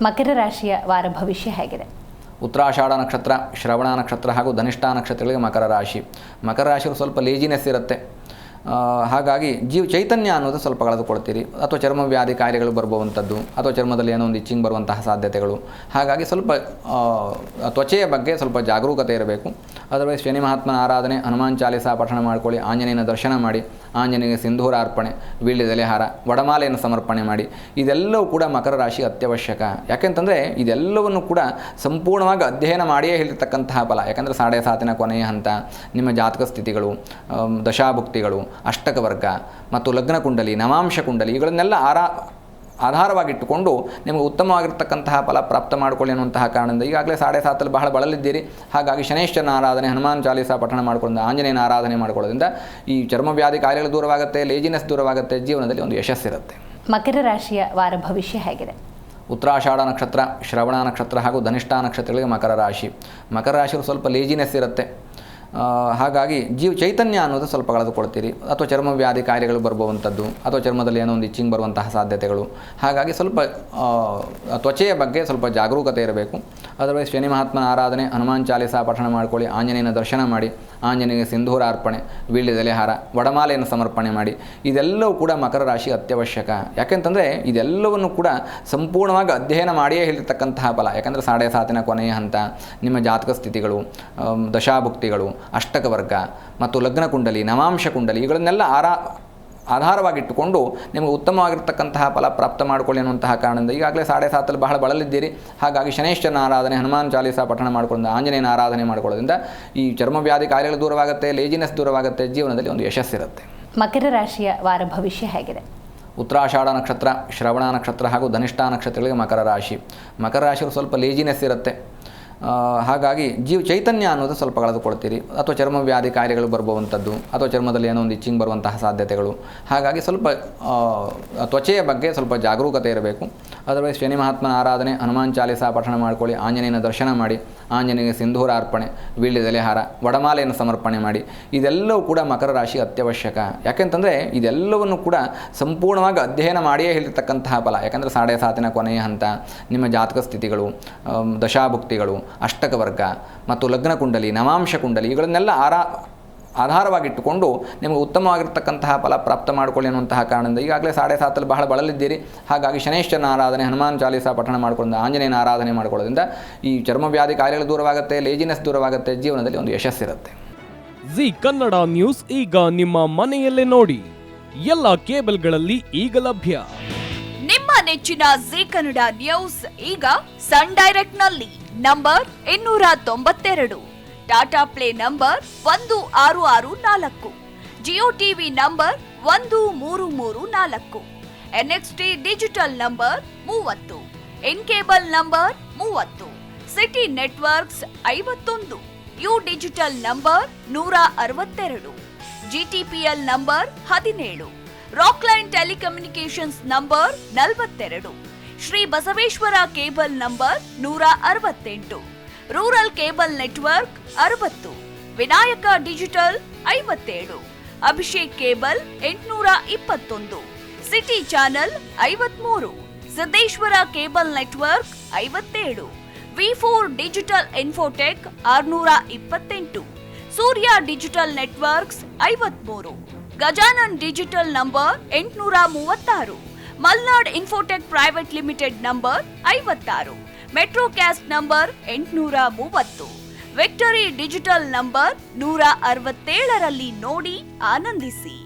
ಮಕರ ರಾಶಿಯ ವಾರ ಭವಿಷ್ಯ ಹೇಗಿದೆ? ಉತ್ತರಾಷಾಢ ನಕ್ಷತ್ರ, ಶ್ರವಣ ನಕ್ಷತ್ರ ಹಾಗೂ ಧನಿಷ್ಠ ನಕ್ಷತ್ರಗಳಿಗೆ ಮಕರ ರಾಶಿ. ಮಕರ ರಾಶಿಯವರು ಸ್ವಲ್ಪ ಲೇಜಿನೆಸ್ ಇರುತ್ತೆ. ಹಾಗಾಗಿ ಚೈತನ್ಯ ಅನ್ನೋದು ಸ್ವಲ್ಪ ಕಳೆದುಕೊಳ್ತೀರಿ, ಅಥವಾ ಚರ್ಮ ವ್ಯಾಧಿ ಕಾಯಿಲೆಗಳು ಬರುವಂಥದ್ದು, ಅಥವಾ ಚರ್ಮದಲ್ಲಿ ಏನೋ ಒಂದು ಇಚ್ಚಿಂಗ್ ಬರುವಂತಹ ಸಾಧ್ಯತೆಗಳು. ಹಾಗಾಗಿ ಸ್ವಲ್ಪ ತ್ವಚೆಯ ಬಗ್ಗೆ ಸ್ವಲ್ಪ ಜಾಗರೂಕತೆ ಇರಬೇಕು. ಅದರ್ವೈಸ್ ಶನಿ ಮಹಾತ್ಮನ ಆರಾಧನೆ, ಹನುಮಾನ್ ಚಾಲೀಸ ಪಠಣ ಮಾಡ್ಕೊಳ್ಳಿ, ಆಂಜನೇಯನ ದರ್ಶನ ಮಾಡಿ, ಆಂಜನೇಯನಿಗೆ ಸಿಂಧೂರ ಅರ್ಪಣೆ, ವೀಳ್ಯದೆಲೆ ಹಾರ, ವಡಮಾಲೆಯನ್ನು ಸಮರ್ಪಣೆ ಮಾಡಿ. ಇದೆಲ್ಲವೂ ಕೂಡ ಮಕರ ರಾಶಿ ಅತ್ಯವಶ್ಯಕ. ಯಾಕೆಂತಂದರೆ ಇದೆಲ್ಲವನ್ನು ಕೂಡ ಸಂಪೂರ್ಣವಾಗಿ ಅಧ್ಯಯನ ಮಾಡಿಯೇ ಹೇಳಿರ್ತಕ್ಕಂತಹ ಫಲ. ಯಾಕಂದರೆ 7.5 ಕೊನೆಯ ಹಂತ, ನಿಮ್ಮ ಜಾತಕ ಸ್ಥಿತಿಗಳು, ದಶಾಭುಕ್ತಿಗಳು, ಅಷ್ಟಕ ವರ್ಗ ಮತ್ತು ಲಗ್ನ ಕುಂಡಲಿ, ನವಾಂಶ ಕುಂಡಲಿ, ಇವುಗಳನ್ನೆಲ್ಲ ಆಧಾರವಾಗಿಟ್ಟುಕೊಂಡು ನಿಮಗೆ ಉತ್ತಮವಾಗಿರ್ತಕ್ಕಂತಹ ಫಲ ಪ್ರಾಪ್ತ ಮಾಡಿಕೊಳ್ಳಿ ಅನ್ನುವಂತಹ ಕಾರಣದಿಂದ ಈಗಾಗಲೇ 7.5 ಬಹಳ ಬಳಲಿದ್ದೀರಿ. ಹಾಗಾಗಿ ಶನೇಶ್ವರನ ಆರಾಧನೆ, ಹನುಮಾನ್ ಚಾಲೀಸ ಪಠಣ ಮಾಡಿಕೊಂಡು ಆಂಜನೇಯನ ಆರಾಧನೆ ಮಾಡಿಕೊಳ್ಳೋದ್ರಿಂದ ಈ ಚರ್ಮವ್ಯಾಧಿ ಕಾಯಿಲೆಗಳು ದೂರವಾಗುತ್ತೆ, ಲೇಜಿನೆಸ್ ದೂರವಾಗುತ್ತೆ, ಜೀವನದಲ್ಲಿ ಒಂದು ಯಶಸ್ಸಿರುತ್ತೆ. ಮಕರ ರಾಶಿಯ ವಾರ ಭವಿಷ್ಯ ಹೇಗಿದೆ? ಉತ್ತರಾಷಾಢ ನಕ್ಷತ್ರ, ಶ್ರವಣ ನಕ್ಷತ್ರ ಹಾಗೂ ಧನಿಷ್ಠ ನಕ್ಷತ್ರಗಳಿಗೆ ಮಕರ ರಾಶಿ. ಮಕರ ರಾಶಿಯವರು ಸ್ವಲ್ಪ ಲೇಜಿನೆಸ್ ಇರುತ್ತೆ. ಹಾಗಾಗಿ ಚೈತನ್ಯ ಅನ್ನೋದು ಸ್ವಲ್ಪ ಕಳೆದುಕೊಳ್ತೀರಿ, ಅಥವಾ ಚರ್ಮ ವ್ಯಾಧಿ ಕಾಯಿಲೆಗಳು ಬರುವಂಥದ್ದು, ಅಥವಾ ಚರ್ಮದಲ್ಲಿ ಏನೋ ಒಂದು ಇಚ್ಚಿಂಗ್ ಬರುವಂತಹ ಸಾಧ್ಯತೆಗಳು. ಹಾಗಾಗಿ ಸ್ವಲ್ಪ ತ್ವಚೆಯ ಬಗ್ಗೆ ಸ್ವಲ್ಪ ಜಾಗರೂಕತೆ ಇರಬೇಕು. ಅದರ್ವೈಸ್ ಶನಿ ಮಹಾತ್ಮನ ಆರಾಧನೆ, ಹನುಮಾನ್ ಚಾಲೀಸ ಪಠಣ ಮಾಡ್ಕೊಳ್ಳಿ, ಆಂಜನೇಯನ ದರ್ಶನ ಮಾಡಿ, ಆಂಜನೇಯನಿಗೆ ಸಿಂಧೂರ ಅರ್ಪಣೆ, ವೀಳ್ಯದೆಲೆ ಹಾರ, ವಡಮಾಲೆಯನ್ನು ಸಮರ್ಪಣೆ ಮಾಡಿ. ಇದೆಲ್ಲವೂ ಕೂಡ ಮಕರ ರಾಶಿ ಅತ್ಯವಶ್ಯಕ. ಯಾಕೆಂತಂದರೆ ಇದೆಲ್ಲವನ್ನು ಕೂಡ ಸಂಪೂರ್ಣವಾಗಿ ಅಧ್ಯಯನ ಮಾಡಿಯೇ ಹೇಳಿರ್ತಕ್ಕಂತಹ ಫಲ. ಯಾಕಂದರೆ 7.5 ಕೊನೆಯ ಹಂತ, ನಿಮ್ಮ ಜಾತಕ ಸ್ಥಿತಿಗಳು, ದಶಾಭುಕ್ತಿಗಳು, ಅಷ್ಟಕ ವರ್ಗ ಮತ್ತು ಲಗ್ನ ಕುಂಡಲಿ, ನವಾಂಶ ಕುಂಡಲಿ, ಇವುಗಳನ್ನೆಲ್ಲ ಆಧಾರವಾಗಿಟ್ಟುಕೊಂಡು ನಿಮಗೆ ಉತ್ತಮವಾಗಿರ್ತಕ್ಕಂತಹ ಫಲ ಪ್ರಾಪ್ತ ಮಾಡಿಕೊಳ್ಳಿ ಅನ್ನುವಂತಹ ಕಾರಣದಿಂದ ಈಗಾಗಲೇ 7.5 ಬಹಳ ಬಳಲಿದ್ದೀರಿ. ಹಾಗಾಗಿ ಶನೇಶ್ವರನ ಆರಾಧನೆ, ಹನುಮಾನ್ ಚಾಲೀಸ ಪಠಣ ಮಾಡಿಕೊಂಡು ಆಂಜನೇಯನ ಆರಾಧನೆ ಮಾಡಿಕೊಳ್ಳೋದ್ರಿಂದ ಈ ಚರ್ಮ ವ್ಯಾಧಿ ಕಾಯಿಲೆಗಳು ದೂರವಾಗುತ್ತೆ, ಲೇಜಿನೆಸ್ ದೂರವಾಗುತ್ತೆ, ಜೀವನದಲ್ಲಿ ಒಂದು ಯಶಸ್ಸಿರುತ್ತೆ. ಮಕರ ರಾಶಿಯ ವಾರ ಭವಿಷ್ಯ ಹೇಗಿದೆ? ಉತ್ತರಾಷಾಢ ನಕ್ಷತ್ರ, ಶ್ರವಣ ನಕ್ಷತ್ರ ಹಾಗೂ ಧನಿಷ್ಠ ನಕ್ಷತ್ರಗಳಿಗೆ ಮಕರ ರಾಶಿ. ಮಕರ ರಾಶಿಯವರು ಸ್ವಲ್ಪ ಲೇಜಿನೆಸ್ ಇರುತ್ತೆ. ಹಾಗಾಗಿ ಚೈತನ್ಯ ಅನ್ನೋದು ಸ್ವಲ್ಪ ಕಳೆದುಕೊಳ್ತೀರಿ, ಅಥವಾ ಚರ್ಮ ವ್ಯಾಧಿ ಕಾಯಿಲೆಗಳು ಬರುವಂಥದ್ದು, ಅಥವಾ ಚರ್ಮದಲ್ಲಿ ಏನೋ ಒಂದು ಇಚ್ಚಿಂಗ್ ಬರುವಂತಹ ಸಾಧ್ಯತೆಗಳು. ಹಾಗಾಗಿ ಸ್ವಲ್ಪ ತ್ವಚೆಯ ಬಗ್ಗೆ ಸ್ವಲ್ಪ ಜಾಗರೂಕತೆ ಇರಬೇಕು. ಅದರ್ವೈಸ್ ಶನಿ ಮಹಾತ್ಮನ ಆರಾಧನೆ, ಹನುಮಾನ್ ಚಾಲೀಸ ಪಠಣ ಮಾಡ್ಕೊಳ್ಳಿ, ಆಂಜನೇಯನ ದರ್ಶನ ಮಾಡಿ, ಆಂಜನೇಯನಿಗೆ ಸಿಂಧೂರ ಅರ್ಪಣೆ, ವೀಳ್ಯದೆಲೆ ಹಾರ, ವಡಮಾಲೆಯನ್ನು ಸಮರ್ಪಣೆ ಮಾಡಿ. ಇದೆಲ್ಲವೂ ಕೂಡ ಮಕರ ರಾಶಿ ಅತ್ಯವಶ್ಯಕ. ಯಾಕೆಂತಂದರೆ ಇದೆಲ್ಲವನ್ನು ಕೂಡ ಸಂಪೂರ್ಣವಾಗಿ ಅಧ್ಯಯನ ಮಾಡಿಯೇ ಹೇಳಿರ್ತಕ್ಕಂತಹ ಫಲ. ಯಾಕಂದರೆ 7.5 ಕೊನೆಯ ಹಂತ, ನಿಮ್ಮ ಜಾತಕ ಸ್ಥಿತಿಗಳು, ದಶಾಭುಕ್ತಿಗಳು, ಅಷ್ಟಕ ವರ್ಗ ಮತ್ತು ಲಗ್ನ ಕುಂಡಲಿ, ನವಾಂಶ ಕುಂಡಲಿ, ಇವುಗಳನ್ನೆಲ್ಲ ಆಧಾರವಾಗಿಟ್ಟುಕೊಂಡು ನಿಮಗೆ ಉತ್ತಮವಾಗಿರ್ತಕ್ಕಂತಹ ಫಲ ಪ್ರಾಪ್ತ ಮಾಡಿಕೊಳ್ಳಿ ಅನ್ನುವಂತಹ ಕಾರಣದಿಂದ ಈಗಾಗಲೇ 7.5 ಬಹಳ ಬಳಲಿದ್ದೀರಿ. ಹಾಗಾಗಿ ಶನೇಶ್ವರನ ಆರಾಧನೆ, ಹನುಮಾನ್ ಚಾಲೀಸ ಪಠಣ ಮಾಡಿಕೊಂಡು ಆಂಜನೇಯನ ಆರಾಧನೆ ಮಾಡಿಕೊಳ್ಳೋದ್ರಿಂದ ಈ ಚರ್ಮ ವ್ಯಾಧಿ ಕಾಯಿಲೆಗಳು ದೂರವಾಗುತ್ತೆ, ಲೇಜಿನೆಸ್ ದೂರವಾಗುತ್ತೆ, ಜೀವನದಲ್ಲಿ ಒಂದು ಯಶಸ್ಸಿರುತ್ತೆ. ಜಿ ಕನ್ನಡ ನ್ಯೂಸ್ ಈಗ ನಿಮ್ಮ ಮನೆಯಲ್ಲೇ ನೋಡಿ. ಎಲ್ಲ ಕೇಬಲ್ಗಳಲ್ಲಿ ಈಗ ಲಭ್ಯ. ನಿಮ್ಮ ನೆಚ್ಚಿನ ಜಿ ಕನ್ನಡ ನ್ಯೂಸ್ ಈಗ ಸನ್ ಡೈರೆಕ್ಟ್ ನಲ್ಲಿ number 292, Tata play number 1664, Jio TV number 1334, NXT digital number 30, in cable number 30, city networks 51, U digital number 162, GTPL number 17, Rockline telecommunications number 42, Shri Basaveshwara cable number 168, rural cable network 60, Vinayaka digital 57, Abhishek cable 821, city channel 53, Siddeshwara cable network 57, V4 digital Infotech 628, Surya digital networks 53, Gajanan digital number 836, Malnad Infotech private limited number 56, Metrocast number 830, Victory digital number 167ರಲ್ಲಿ ನೋಡಿ ಆನಂದಿಸಿ.